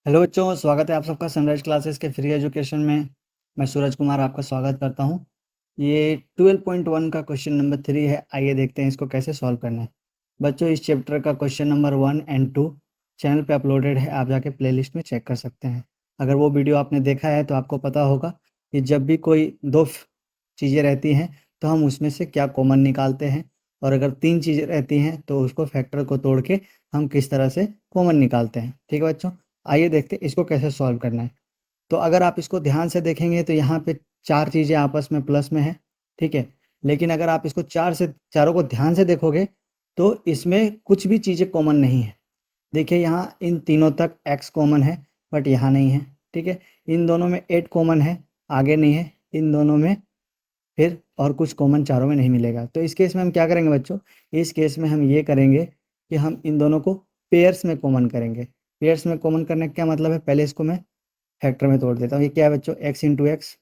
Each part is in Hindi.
हेलो बच्चों, स्वागत है आप सबका सनराइज क्लासेस के फ्री एजुकेशन में। मैं सूरज कुमार आपका स्वागत करता हूं। ये 12.1 का क्वेश्चन नंबर 3 है। आइए देखते हैं इसको कैसे सॉल्व करना है। बच्चों, इस चैप्टर का क्वेश्चन नंबर 1 एंड 2 चैनल पे अपलोडेड है, आप जाके प्लेलिस्ट में चेक कर सकते हैं। अगर वो वीडियो आपने देखा है तो आपको पता होगा कि जब भी कोई दो चीज़ें रहती हैं तो हम उसमें से क्या कॉमन निकालते हैं, और अगर 3 चीज़ें रहती हैं तो उसको फैक्टर को तोड़ के हम किस तरह से कॉमन निकालते हैं। ठीक है बच्चों, आइए देखते हैं इसको कैसे सॉल्व करना है। तो अगर आप इसको ध्यान से देखेंगे तो यहाँ पे 4 चीज़ें आपस में प्लस में है, ठीक है। लेकिन अगर आप इसको चारों को ध्यान से देखोगे तो इसमें कुछ भी चीज़ें कॉमन नहीं है। देखिए यहाँ इन तीनों तक x कॉमन है, बट यहाँ नहीं है, ठीक है। इन दोनों में 8 कॉमन है, आगे नहीं है। इन दोनों में फिर और कुछ कॉमन चारों में नहीं मिलेगा। तो इस केस में हम क्या करेंगे बच्चों, इस केस में हम ये करेंगे कि हम इन दोनों को पेयर्स में कॉमन करेंगे। पेयर्स में कॉमन करने का क्या मतलब है, पहले इसको मैं फैक्टर में तोड़ देता हूँ। ये क्या है बच्चों, x इंटू एक्स।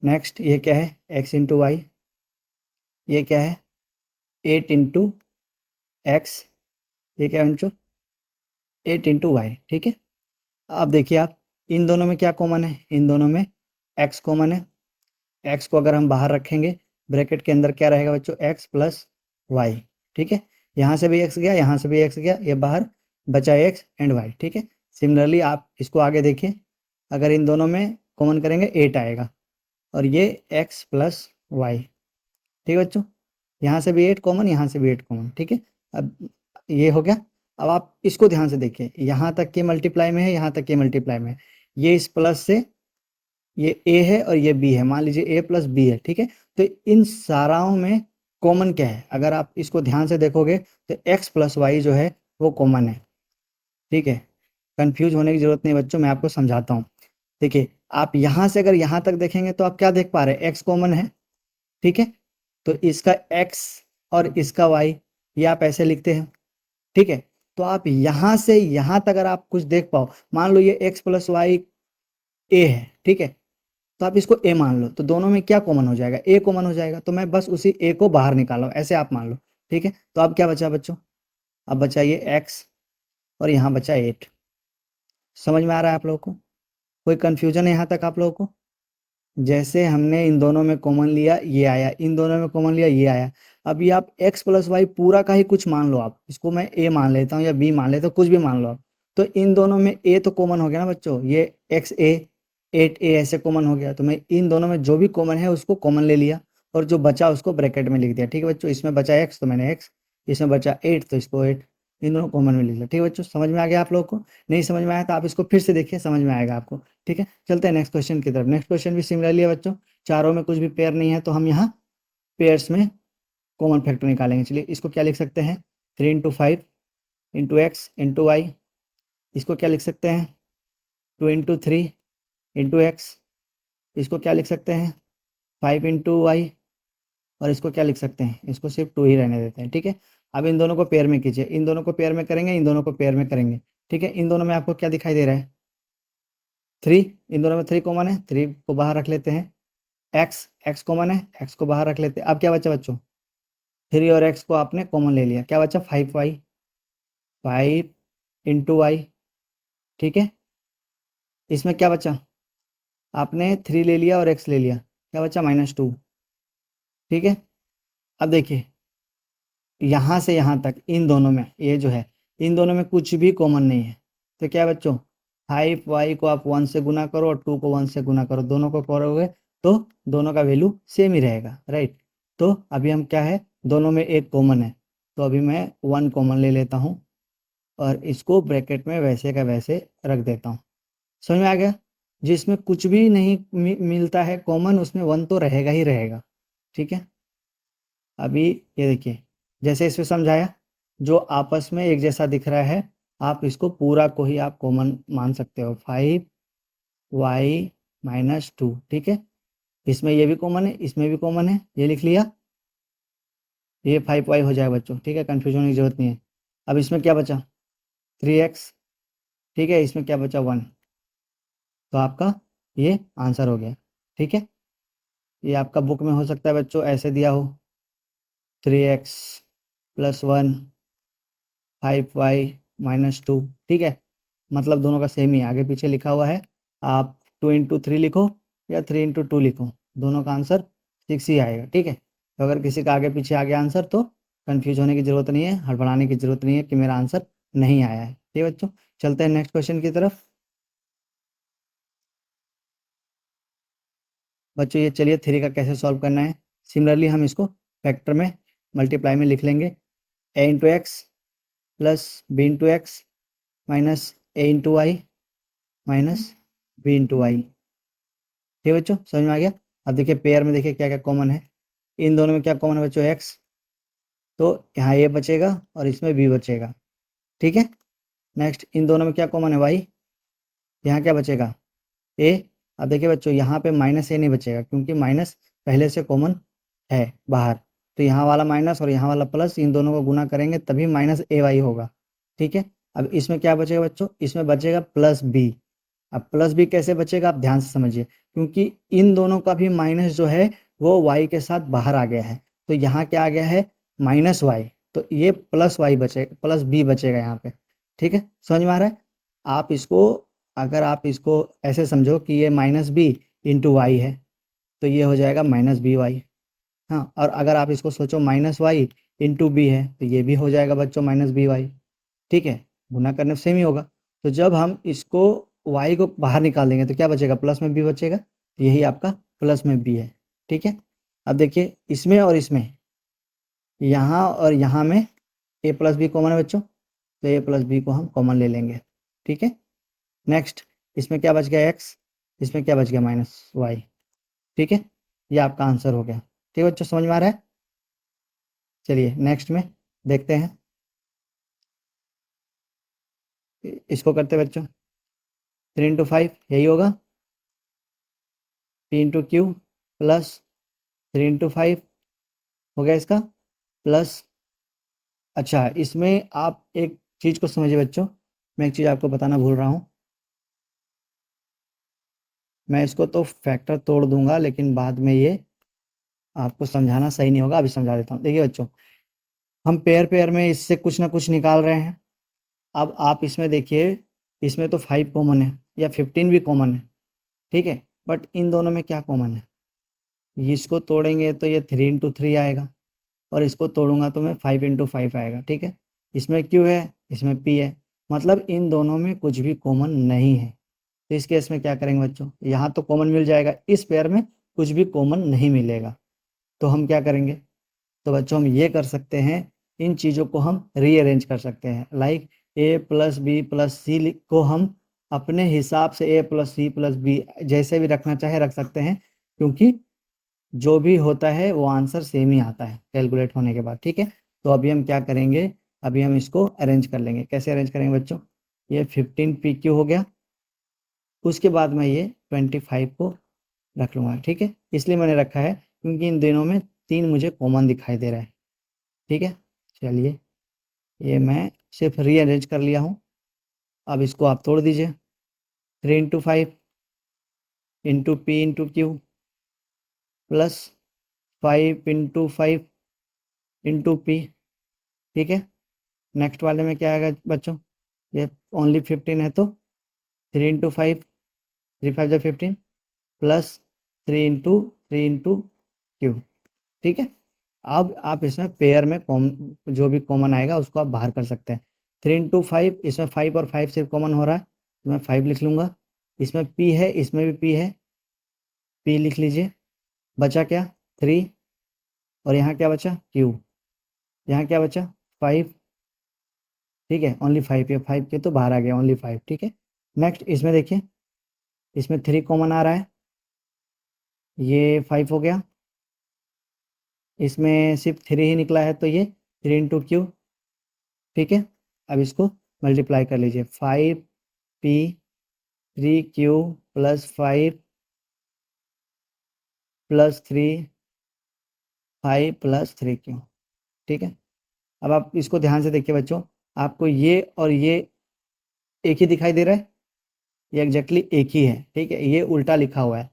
नेक्स्ट ये क्या है, x इंटू वाई। ये क्या है, 8 इंटू एक्स। ये क्या है बच्चों, 8 इंटू वाई, ठीक है। अब देखिए आप, इन दोनों में क्या कॉमन है, इन दोनों में x कॉमन है। x को अगर हम बाहर रखेंगे, ब्रैकेट के अंदर क्या रहेगा बच्चों, x प्लस वाई, ठीक है। यहाँ से भी x गया, यहाँ से भी x गया, ये बाहर बचा x एंड y, ठीक है। सिमिलरली आप इसको आगे देखिए, अगर इन दोनों में कॉमन करेंगे 8 आएगा, और ये x प्लस वाई, ठीक है बच्चों। यहाँ से भी 8 कॉमन, यहाँ से भी 8 कॉमन, ठीक है। अब ये हो गया। अब आप इसको ध्यान से देखिए, यहाँ तक के मल्टीप्लाई में है, यहाँ तक के मल्टीप्लाई में है। ये इस प्लस से, ये a है और ये b है, मान लीजिए a प्लस बी है, ठीक है। तो इन साराओं में कॉमन क्या है, अगर आप इसको ध्यान से देखोगे तो x प्लस वाई जो है वो कॉमन है, ठीक है। कंफ्यूज होने की जरूरत नहीं बच्चों, मैं आपको समझाता हूँ। देखिए आप यहाँ से अगर यहाँ तक देखेंगे तो आप क्या देख पा रहे हैं, x कॉमन है, ठीक है। तो इसका x और इसका y, ये आप ऐसे लिखते हैं, ठीक है। तो आप यहाँ से यहाँ तक अगर आप कुछ देख पाओ, मान लो ये x प्लस वाई a है, ठीक है। तो आप इसको a मान लो, तो दोनों में क्या कॉमन हो जाएगा, a कॉमन हो जाएगा। तो मैं बस उसी a को बाहर निकाला हूं, ऐसे आप मान लो, ठीक है। तो अब क्या बचा बच्चों, अब बचा ये x और यहाँ बचा 8। समझ में आ रहा है आप लोगों को, कोई कंफ्यूजन है यहाँ तक आप लोगों को। जैसे हमने इन दोनों में कॉमन लिया ये आया, इन दोनों में कॉमन लिया ये आया। अब ये आप x प्लस वाई पूरा का ही कुछ मान लो, आप इसको मैं a मान लेता हूँ या b मान लेता हूँ, कुछ भी मान लो आप। तो इन दोनों में a तो कॉमन हो गया ना बच्चों, ये x a 8a ऐसे कॉमन हो गया। तो मैं इन दोनों में जो भी कॉमन है उसको कॉमन ले लिया, और जो बचा उसको ब्रैकेट में लिख दिया, ठीक है बच्चों। इसमें बचा x तो मैंने x, इसमें बचा 8 तो इसको 8, इन दोनों कॉमन में लिख लिया, ठीक है बच्चों। समझ में आ गया आप लोग को, नहीं समझ में आया तो आप इसको फिर से देखिए, समझ में आएगा आपको, ठीक है। चलते हैं नेक्स्ट क्वेश्चन की तरफ। नेक्स्ट क्वेश्चन भी सिमिलरली है बच्चों, चारों में कुछ भी पेयर नहीं है तो हम यहाँ पेयर्स में कॉमन फैक्टर निकालेंगे। चलिए इसको क्या लिख सकते हैं, 3 into 5 into X into Y. इसको क्या लिख सकते हैं, 2 इंटू 3 इंटू एक्स। इसको क्या लिख सकते हैं, 5 इंटू वाई। और इसको क्या लिख सकते हैं, इसको सिर्फ 2 ही रहने देते हैं, ठीक है। अब इन दोनों को पेयर में कीजिए, इन दोनों को पेयर में करेंगे, इन दोनों को पेयर में करेंगे, ठीक है। इन दोनों में आपको क्या दिखाई दे रहा है, 3। इन दोनों में 3 कॉमन है, 3 को बाहर रख लेते हैं। एक्स कॉमन है, एक्स को बाहर रख लेते हैं। अब क्या बचा बच्चों, 3 और एक्स को आपने कॉमन ले लिया, क्या बचा 5y, 5 इंटू वाई, ठीक है। इसमें क्या बचा, आपने 3 ले लिया और एक्स ले लिया, क्या बचा -2, ठीक है। अब देखिए यहाँ से यहाँ तक इन दोनों में, ये जो है इन दोनों में कुछ भी कॉमन नहीं है। तो क्या है बच्चों, 5y को आप 1 से गुना करो और 2 को 1 से गुना करो, दोनों को करोगे तो दोनों का वैल्यू सेम ही रहेगा, राइट। तो अभी हम क्या है, दोनों में एक कॉमन है, तो अभी मैं 1 कॉमन ले लेता हूँ और इसको ब्रैकेट में वैसे का वैसे रख देता हूँ। समझ में आ गया, जिसमें कुछ भी नहीं मिलता है कॉमन, उसमें 1 तो रहेगा ही रहेगा, ठीक है। अभी ये देखिए, जैसे इसमें समझाया, जो आपस में एक जैसा दिख रहा है आप इसको पूरा को ही आप कॉमन मान सकते हो, 5y माइनस 2, ठीक है। इसमें ये भी कॉमन है, इसमें भी कॉमन है, ये लिख लिया, ये 5y हो जाएगा बच्चों, ठीक है। कंफ्यूजन की जरूरत नहीं है। अब इसमें क्या बचा, 3x, ठीक है। इसमें क्या बचा, 1। तो आपका ये आंसर हो गया, ठीक है। ये आपका बुक में हो सकता है बच्चों ऐसे दिया हो, 3x प्लस 1 5y माइनस 2, ठीक है। मतलब दोनों का सेम ही आगे पीछे लिखा हुआ है। आप 2 × 3 लिखो या 3 × 2 लिखो, दोनों का आंसर 6 ही आएगा। ठीक है, तो अगर किसी का आगे पीछे आ गया आंसर तो कंफ्यूज होने की ज़रूरत नहीं है, हड़बड़ाने की ज़रूरत नहीं है कि मेरा आंसर नहीं आया है। ठीक है बच्चों, चलते हैं नेक्स्ट क्वेश्चन की तरफ। बच्चों ये चलिए 3 का कैसे सॉल्व करना है। सिमिलरली हम इसको फैक्टर में, मल्टीप्लाई में लिख लेंगे। a×x plus b×x minus a×y minus b×y। ठीक है बच्चों, समझ में आ गया। अब देखिए पेयर में देखिए क्या क्या कॉमन है। इन दोनों में क्या कॉमन है बच्चों, x, तो यहाँ a बचेगा और इसमें b बचेगा। ठीक है, नेक्स्ट इन दोनों में क्या कॉमन है, y, यहाँ क्या बचेगा, a। अब देखिए बच्चों यहाँ पे माइनस a नहीं बचेगा क्योंकि माइनस पहले से कॉमन है बाहर, तो यहाँ वाला माइनस और यहाँ वाला प्लस, इन दोनों को गुना करेंगे तभी माइनस ay होगा। ठीक है, अब इसमें क्या बचेगा बच्चों, इसमें बचेगा प्लस b। अब प्लस बी कैसे बचेगा आप ध्यान से समझिए, क्योंकि इन दोनों का भी माइनस जो है वो y के साथ बाहर आ गया है, तो यहाँ क्या आ गया है माइनस वाई, तो ये प्लस वाई बचेगा, प्लस बी बचेगा यहाँ पे। ठीक है, समझ में आ रहा है। आप इसको, अगर आप इसको ऐसे समझो कि ये माइनस बी इंटू वाई है, तो ये हो जाएगा माइनस बी वाई। हाँ, और अगर आप इसको सोचो माइनस वाई इंटू बी है, तो ये भी हो जाएगा बच्चों माइनस बी वाई। ठीक है, गुना करने से सेम ही होगा। तो जब हम इसको y को बाहर निकाल देंगे तो क्या बचेगा, प्लस में b बचेगा, तो यही आपका प्लस में b है। ठीक है, अब देखिए इसमें और इसमें, यहाँ और यहाँ में a प्लस बी कॉमन है बच्चों, तो a प्लस बी को हम कॉमन ले लेंगे। ठीक है, नेक्स्ट इसमें क्या बच गया x, इसमें क्या बच गया माइनस y। ठीक है, ये आपका आंसर हो गया। ठीक है बच्चों, समझ में आ रहा है। चलिए नेक्स्ट में देखते हैं, इसको करते हैं बच्चों। 3 × 5 यही होगा, p×q प्लस 3 × 5 हो गया इसका, प्लस, अच्छा इसमें आप एक चीज़ को समझिए बच्चों, मैं एक चीज़ आपको बताना भूल रहा हूँ। मैं इसको तो फैक्टर तोड़ दूंगा लेकिन बाद में ये आपको समझाना सही नहीं होगा, अभी समझा देता हूँ। देखिए बच्चों, हम पेयर पेयर में इससे कुछ ना कुछ निकाल रहे हैं। अब आप इसमें देखिए, इसमें तो 5 कॉमन है या 15 भी कॉमन है। ठीक है, बट इन दोनों में क्या कॉमन है, इसको तोड़ेंगे तो ये 3 × 3 आएगा, और इसको तोड़ूंगा तो मैं 5 × 5 आएगा। ठीक है, इसमें क्यू है, इसमें पी है, मतलब इन दोनों में कुछ भी कॉमन नहीं है। तो इस केस में क्या करेंगे बच्चों, यहाँ तो कॉमन मिल जाएगा, इस पेयर में कुछ भी कॉमन नहीं मिलेगा, तो हम क्या करेंगे, तो बच्चों हम ये कर सकते हैं, इन चीज़ों को हम रीअरेंज कर सकते हैं। Like a plus B plus C को हम अपने हिसाब से a plus C plus B जैसे भी रखना चाहे रख सकते हैं, क्योंकि जो भी होता है वो आंसर सेम ही आता है कैलकुलेट होने के बाद। ठीक है, तो अभी हम क्या करेंगे, अभी हम इसको अरेंज कर लेंगे। कैसे अरेंज करेंगे बच्चों, ये 15 PQ हो गया, उसके बाद मैं ये 25 को रख लूँगा। ठीक है, इसलिए मैंने रखा है क्योंकि इन दिनों में 3 मुझे कॉमन दिखाई दे रहा है। ठीक है, चलिए ये मैं सिर्फ रीअरेंज कर लिया हूँ। अब इसको आप तोड़ दीजिए, 3 × 5 into P into Q plus 5 × 5 into P. ठीक है, नेक्स्ट वाले में क्या आएगा बच्चों, ये ओनली 15 है तो 3 × 5, 3 × 5 = 15 प्लस 3 × 3 × Q। ठीक है, अब आप इसमें पेयर में जो भी कॉमन आएगा उसको आप बाहर कर सकते हैं। 3 × 5, इसमें 5 और 5 सिर्फ कॉमन हो रहा है, तो मैं 5 लिख लूँगा। इसमें P है, इसमें भी P है, P लिख लीजिए। बचा क्या 3, और यहाँ क्या बचा Q, यहाँ क्या बचा 5। ठीक है, ओनली 5, ये 5 के तो बाहर आ गया, ओनली 5। ठीक है, नेक्स्ट इसमें देखिए, इसमें 3 कॉमन आ रहा है, ये 5 हो गया, इसमें सिर्फ 3 ही निकला है, तो ये 3 × Q। ठीक है, अब इसको मल्टीप्लाई कर लीजिए, 5P 3Q plus 5 plus 3 5 plus 3Q। ठीक है, अब आप इसको ध्यान से देखिए बच्चों, आपको ये और ये एक ही दिखाई दे रहा है, ये एग्जैक्टली एक ही है। ठीक है, ये उल्टा लिखा हुआ है,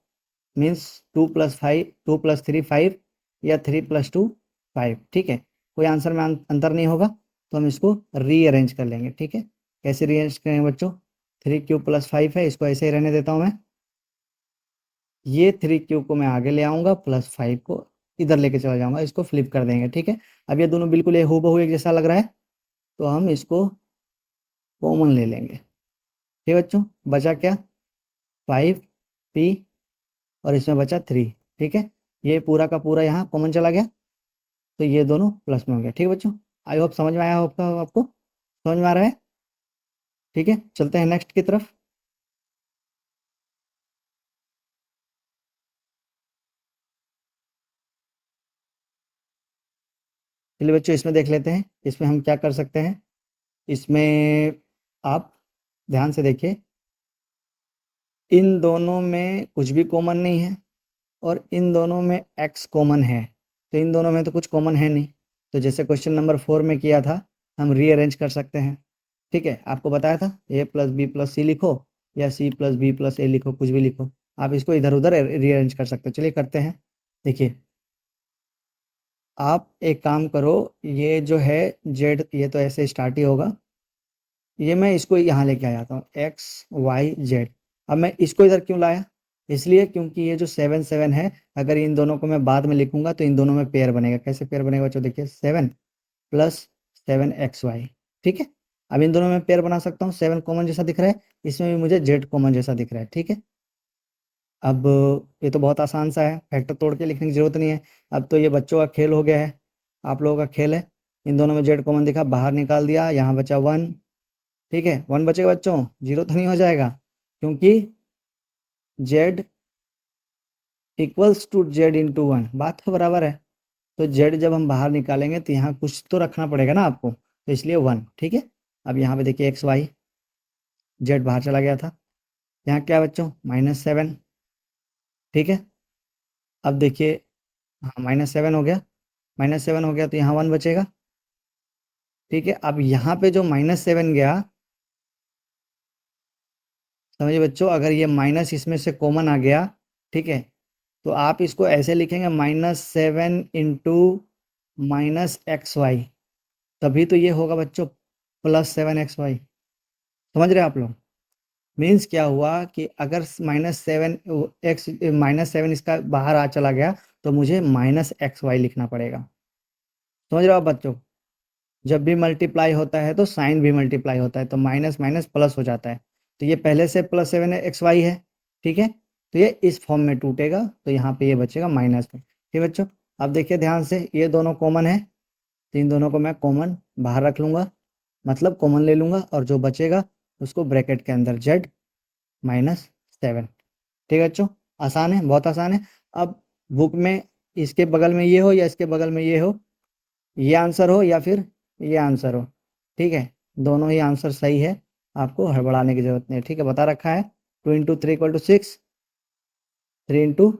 मीन्स 2 + 5 2 + 3 5 या 3 + 2 5। ठीक है, कोई आंसर में अंतर नहीं होगा, तो हम इसको रीअरेंज कर लेंगे। ठीक है, कैसे रीअरेंज करेंगे बच्चों, 3 क्यूब प्लस 5 है, इसको ऐसे ही रहने देता हूँ मैं। ये 3 क्यूब को मैं आगे ले आऊँगा, प्लस 5 को इधर लेके चला जाऊँगा, इसको फ्लिप कर देंगे, ठीक है। अब ये दोनों बिल्कुल ये हूबहू एक जैसा लग रहा है, तो हम इसको कॉमन ले लेंगे। ठीक है बच्चों, बचा क्या 5p और इसमें बचा 3, ठीक है। ये पूरा का पूरा यहाँ कॉमन चला गया, तो ये दोनों प्लस में हो गया। ठीक है बच्चों, आई होप समझ में आया होगा आपको, समझ में आ रहा है। ठीक है, चलते हैं नेक्स्ट की तरफ। चलिए बच्चों, इसमें देख लेते हैं, इसमें हम क्या कर सकते हैं। इसमें आप ध्यान से देखिए, इन दोनों में कुछ भी कॉमन नहीं है और इन दोनों में x कॉमन है, तो इन दोनों में तो कुछ कॉमन है नहीं। तो जैसे क्वेश्चन नंबर 4 में किया था, हम रीअरेंज कर सकते हैं। ठीक है, आपको बताया था a प्लस बी प्लस सी लिखो या c प्लस बी प्लस ए लिखो, कुछ भी लिखो, आप इसको इधर उधर रीअरेंज कर सकते हो। चलिए करते हैं। देखिए, आप एक काम करो, ये जो है z, ये तो ऐसे स्टार्ट ही होगा, ये मैं इसको यहाँ लेके आ जाता हूँ x y z। अब मैं इसको इधर क्यों लाया, इसलिए क्योंकि ये जो 7 7 है, अगर इन दोनों को मैं बाद में लिखूंगा तो इन दोनों में पेयर बनेगा। कैसे पेयर बनेगा बच्चों, देखिए 7 प्लस 7xy, ठीक है। अब इन दोनों में पेयर बना सकता हूँ, 7 कॉमन जैसा दिख रहा है, इसमें भी मुझे z कॉमन जैसा दिख रहा है, ठीक है। अब ये तो बहुत आसान सा है, फैक्टर तोड़ के लिखने की जरूरत नहीं है। अब तो ये बच्चों का खेल हो गया है, आप लोगों का खेल है। इन दोनों में z कॉमन दिखा, बाहर निकाल दिया, यहाँ बचा 1, ठीक है। 1 बचेगा बच्चों, 0 तो नहीं हो जाएगा, क्योंकि z equals to z into 1, बात तो बराबर है। तो z जब हम बाहर निकालेंगे तो यहाँ कुछ तो रखना पड़ेगा ना आपको, तो इसलिए 1, ठीक है। अब यहाँ पे देखिए एक्स वाई, z बाहर चला गया था, यहाँ क्या बच्चों -7, ठीक है। अब देखिए, हाँ -7 हो गया, -7 हो गया तो यहाँ 1 बचेगा, ठीक है। अब यहाँ पे जो -7 गया, समझिए बच्चों, अगर ये माइनस इसमें से कॉमन आ गया, ठीक है, तो आप इसको ऐसे लिखेंगे -7 इंटू -xy, तभी तो ये होगा बच्चों +7xy। समझ रहे हैं आप लोग, मीन्स क्या हुआ कि अगर -7 इसका बाहर आ चला गया तो मुझे -xy लिखना पड़ेगा। समझ रहे हो आप बच्चों, जब भी मल्टीप्लाई होता है तो साइन भी मल्टीप्लाई होता है, तो माइनस माइनस प्लस हो जाता है। तो ये पहले से +7xy है, ठीक है, तो ये इस फॉर्म में टूटेगा, तो यहाँ पे ये बचेगा माइनस में। ठीक है बच्चों, अब देखिए ध्यान से, ये दोनों कॉमन है, तो इन दोनों को मैं कॉमन बाहर रख लूँगा, मतलब कॉमन ले लूँगा, और जो बचेगा उसको ब्रैकेट के अंदर z -7। ठीक है बच्चों, आसान है, बहुत आसान है। अब बुक में इसके बगल में ये हो या इसके बगल में ये हो, ये आंसर हो या फिर ये आंसर हो, ठीक है, दोनों ही आंसर सही है, आपको हड़बड़ाने की जरूरत नहीं है। ठीक है, बता रखा है 2 into 3 equal to 6, 3 into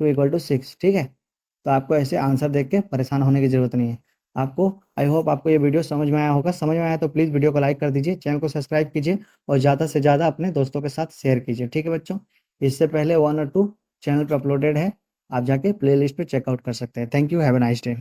2 equal to 6, ठीक है। तो आपको ऐसे आंसर देख के परेशान होने की जरूरत नहीं है आपको। आई होप आपको ये वीडियो समझ में आया होगा, समझ में आया तो प्लीज़ वीडियो को लाइक कर दीजिए, चैनल को सब्सक्राइब कीजिए और ज़्यादा से ज़्यादा अपने दोस्तों के साथ शेयर कीजिए। ठीक है बच्चों, इससे पहले 1 और 2 चैनल पर अपलोडेड है, आप जाके प्ले लिस्ट पर चेकआउट कर सकते हैं। Thank you, have a nice day.